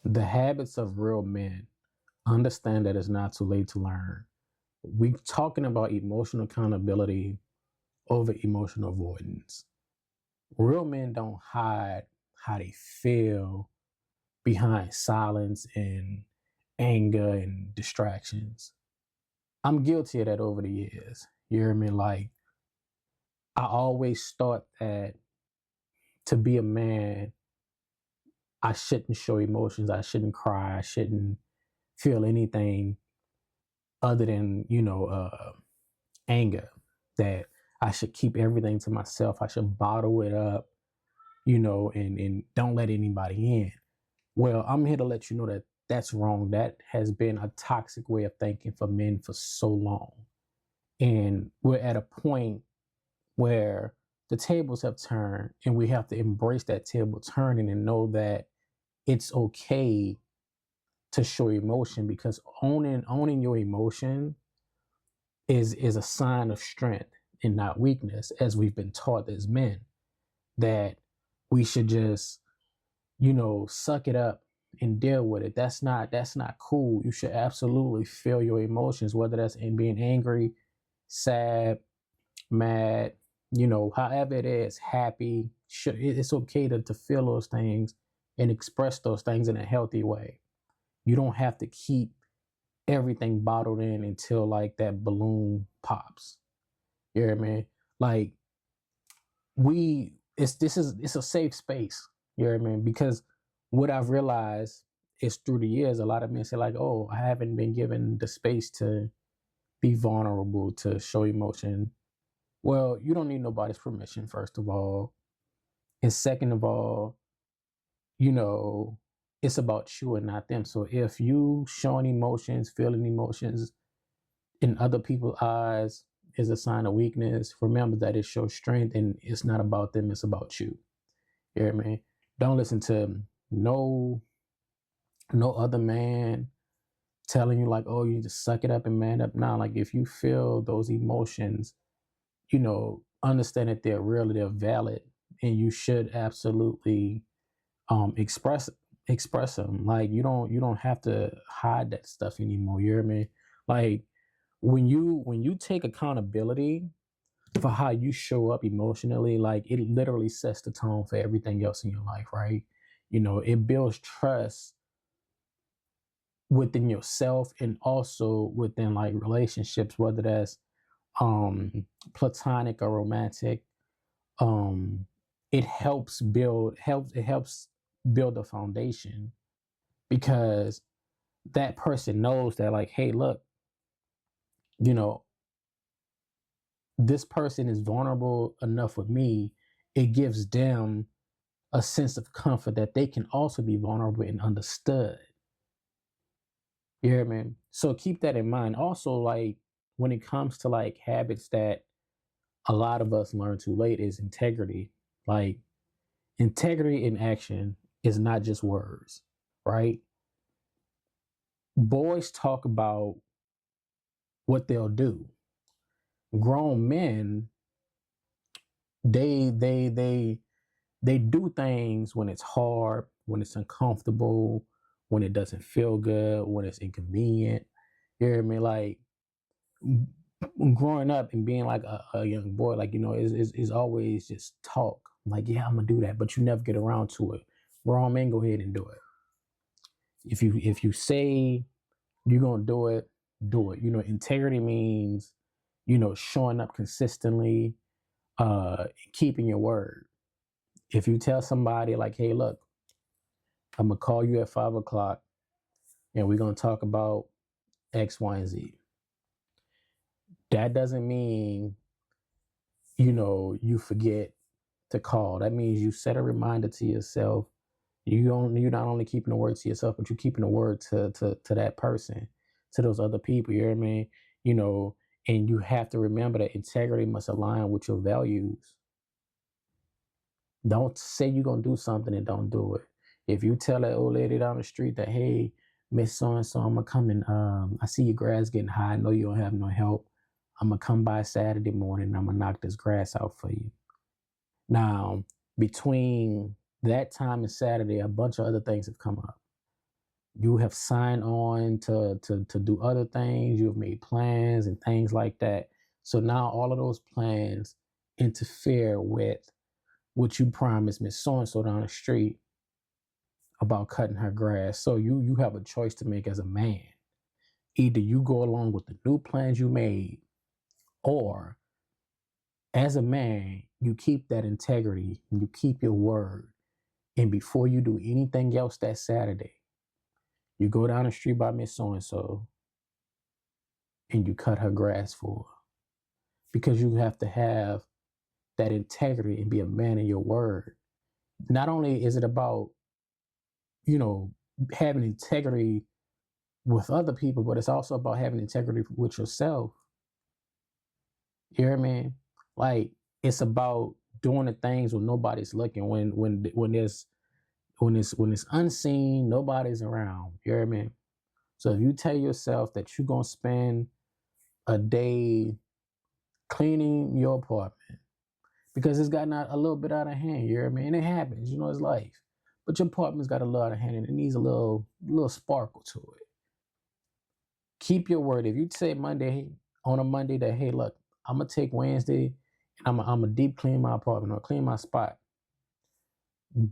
The habits of real men understand that it's not too late to learn. We talking about emotional accountability over emotional avoidance. Real men don't hide how they feel behind silence and anger and distractions. I'm guilty of that over the years. You hear me? Like, I always thought that to be a man, I shouldn't show emotions. I shouldn't cry. I shouldn't feel anything other than, anger. That I should keep everything to myself. I should bottle it up, and don't let anybody in. Well, I'm here to let you know that that's wrong. That has been a toxic way of thinking for men for so long. And we're at a point where the tables have turned and we have to embrace that table turning and know that it's okay to show emotion, because owning your emotion is a sign of strength and not weakness, as we've been taught as men, that we should just, suck it up and deal with it. That's not cool. You should absolutely feel your emotions, whether that's in being angry, sad, mad, however it is, happy. It's okay to feel those things and express those things in a healthy way. You don't have to keep everything bottled in until like that balloon pops. You know what I mean? Like, it's a safe space. You know what I mean? Because what I've realized is through the years, a lot of men say like, "Oh, I haven't been given the space to be vulnerable, to show emotion." Well, you don't need nobody's permission, first of all, and second of all, you know, it's about you and not them. So if you showing emotions, feeling emotions in other people's eyes is a sign of weakness, remember that it shows strength, and it's not about them, it's about you. You hear me? Don't listen to no other man telling you like, oh, you need to suck it up and man up. Now, like if you feel those emotions, understand that they're real, they're valid, and you should absolutely express them. Like you don't have to hide that stuff anymore. You hear me? Like when you take accountability for how you show up emotionally, like it literally sets the tone for everything else in your life, right? It builds trust within yourself and also within like relationships, whether that's platonic or romantic. um it helps build a foundation, because that person knows that like, hey, look, you know this person is vulnerable enough with me. It gives them a sense of comfort that they can also be vulnerable and understood. You hear me? So keep that in mind. Also, like when it comes to like habits that a lot of us learn too late, is integrity. Like integrity in action is not just words, right? Boys talk about what they'll do. Grown men, they do things when it's hard, when it's uncomfortable, when it doesn't feel good, when it's inconvenient. You hear me? Like growing up and being like a young boy, like is always just talk. Like, yeah, I'm gonna do that, but you never get around to it. Grown men, go ahead and do it. If you say you're gonna do it, do it. Integrity means showing up consistently, keeping your word. If you tell somebody like, hey, look, I'm gonna call you at 5 o'clock and we're gonna talk about X, Y, and Z. That doesn't mean you forget to call. That means you set a reminder to yourself. You're not only keeping the word to yourself, but you're keeping the word to that person, to those other people. You know what I mean? You know, and you have to remember that integrity must align with your values. Don't say you're gonna do something and don't do it. If you tell that old lady down the street that, hey, Miss So and so, I'm gonna come and I see your grass getting high. I know you don't have no help. I'm gonna come by Saturday morning and I'm gonna knock this grass out for you. Now, between that time and Saturday, a bunch of other things have come up. You have signed on to do other things. You have made plans and things like that. So now all of those plans interfere with what you promised Miss So and So down the street about cutting her grass. So you have a choice to make as a man. Either you go along with the new plans you made, or as a man, you keep that integrity and you keep your word. And before you do anything else that Saturday, you go down the street by Miss So and So and you cut her grass for her. Because you have to have that integrity and be a man in your word. Not only is it about, you know, having integrity with other people, but it's also about having integrity with yourself. You hear me? Like, it's about doing the things when nobody's looking, when it's unseen, nobody's around. You hear me? So if you tell yourself that you're gonna spend a day cleaning your apartment because it's gotten a little bit out of hand, you hear me? And it happens, it's life. But your apartment's got a little out of hand and it needs a little sparkle to it. Keep your word. If you say on a Monday that, hey, look, I'm gonna take Wednesday and I'm gonna deep clean my apartment or clean my spot.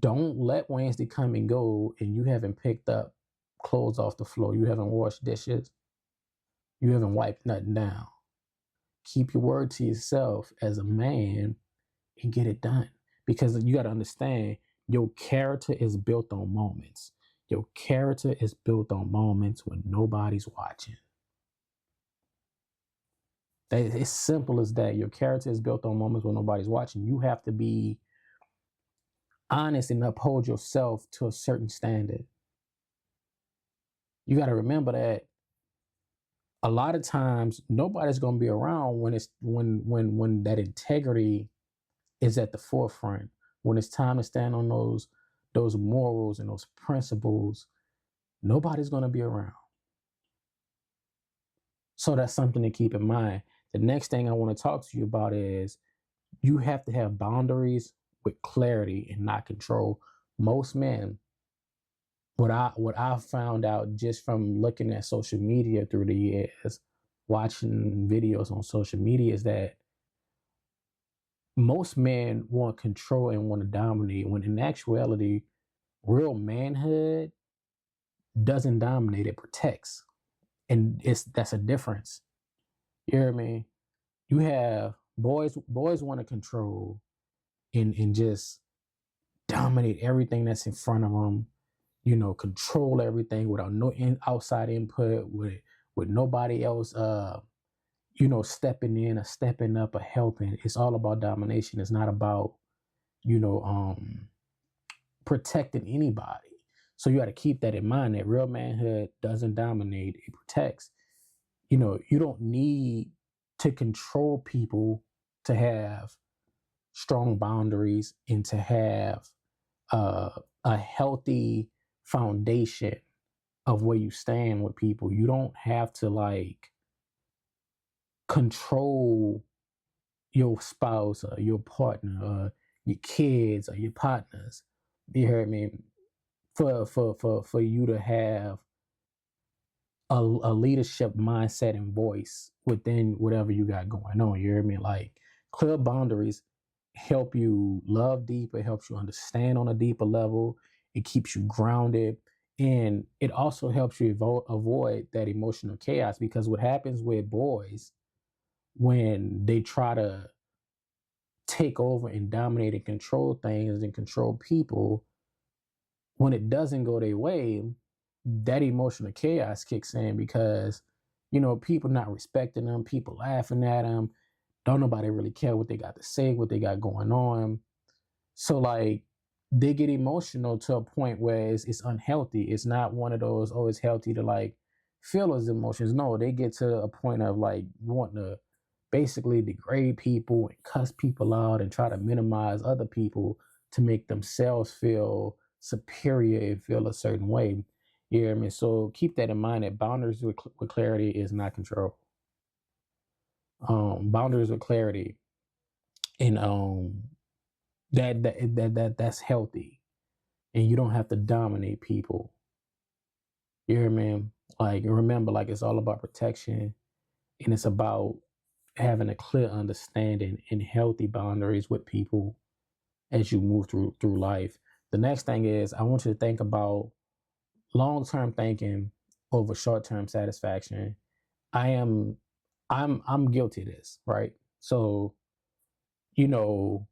Don't let Wednesday come and go and you haven't picked up clothes off the floor. You haven't washed dishes. You haven't wiped nothing down. Keep your word to yourself as a man and get it done. Because you got to understand, your character is built on moments. Your character is built on moments when nobody's watching. It's simple as that. Your character is built on moments when nobody's watching. You have to be honest and uphold yourself to a certain standard. You got to remember that a lot of times nobody's going to be around when that integrity is at the forefront. When it's time to stand on those morals and those principles, nobody's going to be around. So that's something to keep in mind. The next thing I want to talk to you about is you have to have boundaries with clarity and not control. Most men, what I found out just from looking at social media through the years, watching videos on social media, is that most men want control and want to dominate, when in actuality, real manhood doesn't dominate, it protects. And that's a difference. You hear me? You have boys want to control and just dominate everything that's in front of them, control everything without no outside input, with nobody else stepping in or stepping up or helping. It's all about domination. It's not about protecting anybody. So you got to keep that in mind, that real manhood doesn't dominate, it protects. You don't need to control people to have strong boundaries and to have a healthy foundation of where you stand with people. You don't have to control your spouse or your partner or your kids or your partners. You heard me? For you to have a leadership mindset and voice within whatever you got going on. You hear me? Like, clear boundaries help you love deeper, it helps you understand on a deeper level, it keeps you grounded, and it also helps you avoid that emotional chaos. Because what happens with boys when they try to take over and dominate and control things and control people, when it doesn't go their way, that emotional chaos kicks in because, people not respecting them, people laughing at them, don't nobody really care what they got to say, what they got going on. So they get emotional to a point where it's unhealthy. It's not one of those, oh, it's healthy to feel those emotions. No, they get to a point of wanting to basically degrade people and cuss people out and try to minimize other people to make themselves feel superior and feel a certain way. You hear me? So keep that in mind, that boundaries with clarity is not control. Boundaries with clarity and that's healthy, and you don't have to dominate people. You hear me? Like, remember, like, it's all about protection, and it's about having a clear understanding and healthy boundaries with people as you move through life. The next thing is I want you to think about long-term thinking over short-term satisfaction. I am I'm guilty of this, right? So, you know,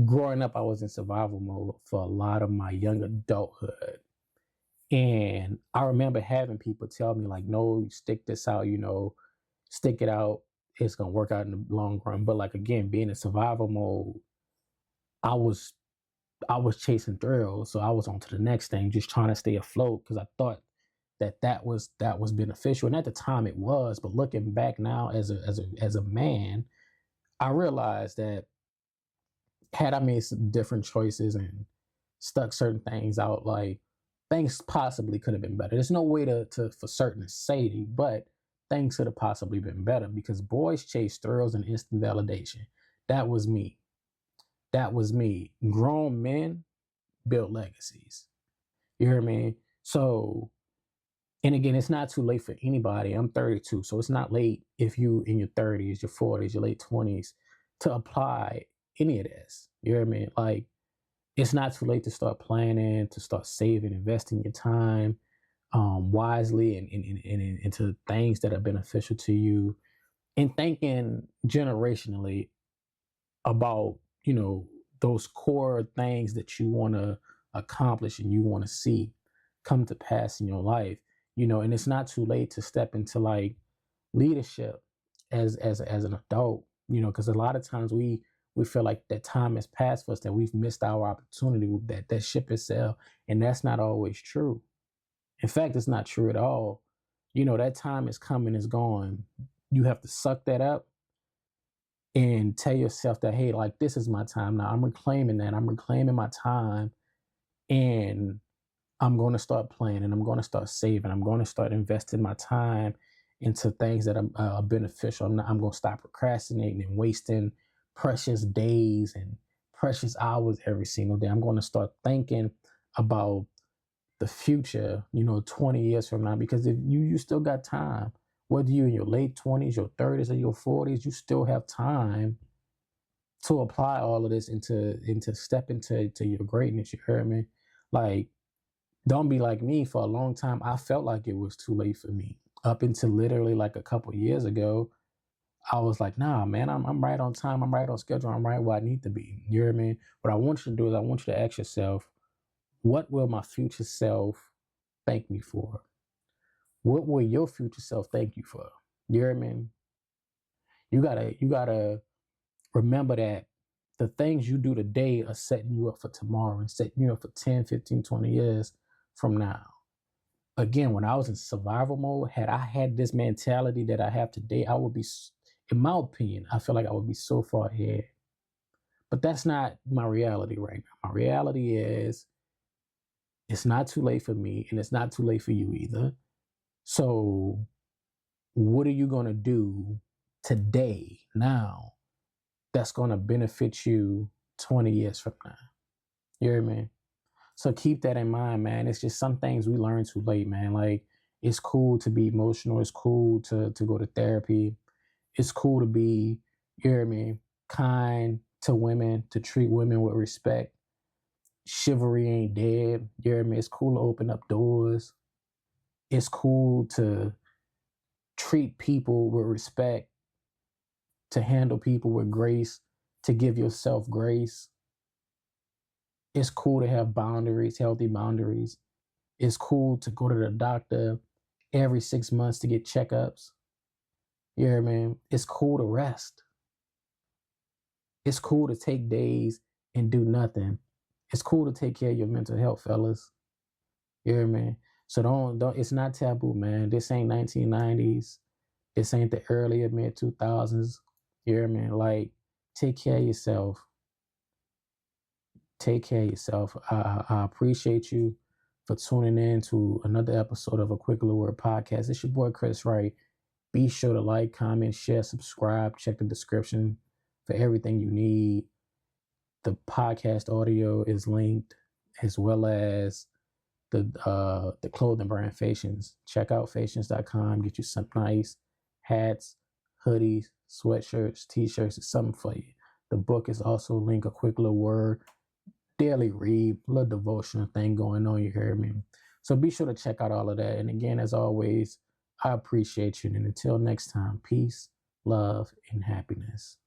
growing up I was in survival mode for a lot of my young adulthood. And I remember having people tell me like, no, you stick this out, stick it out. It's gonna work out in the long run. But like again, being in survival mode, I was I was chasing thrills, so I was on to the next thing, just trying to stay afloat because I thought that was beneficial, and at the time it was. But looking back now, as a man, I realized that had I made some different choices and stuck certain things out, like things possibly could have been better. There's no way to for certain to say, but things could have possibly been better because boys chase thrills and instant validation. That was me. That was me. Grown men build legacies. You hear me? So, and again, it's not too late for anybody. I'm 32, so it's not late if you in your 30s, your 40s, your late 20s to apply any of this. You hear me? Like, it's not too late to start planning, to start saving, investing your time wisely and into things that are beneficial to you, and thinking generationally about those core things that you want to accomplish and you want to see come to pass in your life. And it's not too late to step into like leadership as an adult, because a lot of times we feel like that time has passed for us, that we've missed our opportunity, that ship has sailed, and that's not always true. In fact, it's not true at all. That time is coming, is gone. You have to suck that up and tell yourself that, hey, like, this is my time now. I'm reclaiming that. I'm reclaiming my time, and I'm going to start planning. I'm going to start saving. I'm going to start investing my time into things that are beneficial. I'm going to stop procrastinating and wasting precious days and precious hours every single day. I'm going to start thinking about the future, 20 years from now, because if you still got time, whether you're in your late 20s, your 30s, or your 40s, you still have time to apply all of this into step into your greatness. You heard me? Like, don't be like me. For a long time, I felt like it was too late for me. Up until literally like a couple years ago, I was like, nah, man, I'm right on time. I'm right on schedule. I'm right where I need to be. You hear me? What I want you to do is I want you to ask yourself, what will my future self thank me for? What will your future self thank you for? You hear me? You gotta remember that the things you do today are setting you up for tomorrow and setting you up for 10, 15, 20 years from now. Again, when I was in survival mode, had I had this mentality that I have today, I would be, in my opinion, I feel like I would be so far ahead. But that's not my reality right now. My reality is it's not too late for me and it's not too late for you either. So, what are you going to do today, now, that's going to benefit you 20 years from now? You hear me? So keep that in mind, man. It's just some things we learn too late, man. Like, it's cool to be emotional. It's cool to go to therapy. It's cool to be, you hear me, kind to women, to treat women with respect. Chivalry ain't dead. You hear me? It's cool to open up doors. It's cool to treat people with respect, to handle people with grace, to give yourself grace. It's cool to have boundaries, healthy boundaries. It's cool to go to the doctor every 6 months to get checkups. You hear me? It's cool to rest. It's cool to take days and do nothing. It's cool to take care of your mental health, fellas. You hear me? So don't. It's not taboo, man. This ain't 1990s. This ain't the earlier mid 2000s. You hear me? Like, take care of yourself. Take care of yourself. I appreciate you for tuning in to another episode of A Quick Little Word Podcast. It's your boy Chris Wright. Be sure to like, comment, share, subscribe. Check the description for everything you need. The podcast audio is linked, as well as the clothing brand Fations. Check out Fations.com. Get you some nice hats, hoodies, sweatshirts, t-shirts. It's something for you. The book is also linked, a quick little word, daily read, little devotional thing going on. You hear me? So be sure to check out all of that. And again, as always, I appreciate you. And until next time, peace, love, and happiness.